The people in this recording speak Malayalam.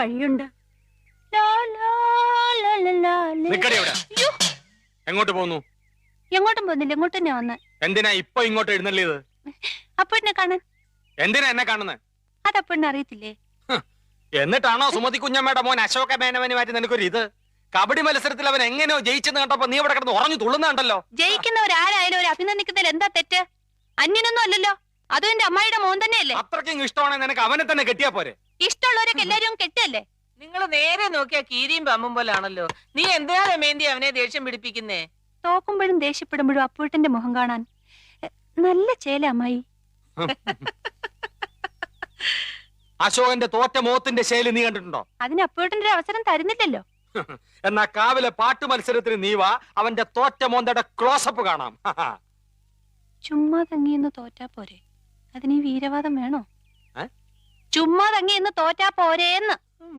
വഴിയുണ്ട്. എങ്ങോട്ട് പോകുന്നു? എങ്ങോട്ടും പോകുന്നില്ല, ഇങ്ങോട്ട് തന്നെ വന്ന്. എന്തിനാ ഇപ്പൊ ഇങ്ങോട്ട് എഴുന്നള്ളിയത്? അപ്പഴിനെ കാണാൻ. എന്തിനാ എന്നെ കാണുന്നത്? അതപ്പഴിനെ അറിയത്തില്ലേ? എന്നിട്ടാണോ സുമതി കുഞ്ഞമ്മയുടെ മോൻ അശോക മേനവന് മാറ്റി നിനക്കൊരു ഇത്? കബഡി മത്സരത്തിൽ അവൻ എങ്ങനെയോ ജയിച്ചെന്ന് കണ്ടപ്പോ നീ ഇവിടെ കിടന്ന് ഉറഞ്ഞു തുള്ളുന്നുണ്ടല്ലോ. ജയിക്കുന്നവരാരായാലും ഒരു അഭിനന്ദിക്കുന്നതിൽ എന്താ തെറ്റ്? അന്യനൊന്നും അല്ലല്ലോ, അതും എന്റെ അമ്മായിയുടെ മോൻ തന്നെയല്ലേ. അത്രയ്ക്കും ഇഷ്ടമാണെങ്കിൽ നിനക്ക് അവനെ തന്നെ കെട്ടിയാ പോരെ? ഇഷ്ടമുള്ളവരൊക്കെ എല്ലാരും കെട്ടല്ലേ? നിങ്ങൾ നേരെ നോക്കിയാ കീരിയും പമ്പും പോലാണല്ലോ. നീ എന്തിനാ രമേന്തി അവനെ ദേഷ്യം പിടിപ്പിക്കുന്നേ? തോക്കുമ്പോഴും ദേഷ്യപ്പെടുമ്പോഴും അപ്പൂട്ടന്റെ മുഖം കാണാൻ നല്ല ചേല അമ്മായി. അശോകന്റെ തോറ്റ മോത്തിന്റെ ശൈലി നീ കണ്ടിട്ടുണ്ടോ? അതിന് അപ്പൂട്ടന്റെ ഒരു അവസരം തരുന്നില്ലല്ലോ. എന്നാ കാവിലെ പാട്ട് മത്സരത്തിന് നീ വാ, അവന്റെ തോറ്റ മോന്തയുടെ ക്ലോസപ്പ് കാണാം. ചുമ്മാ തങ്ങിയെന്ന് തോറ്റാ പോരെ, അതിന് ഈ വീരവാദം വേണോ? ചുമ്മാ തങ്ങിയെന്ന് തോറ്റാ പോരേന്ന്.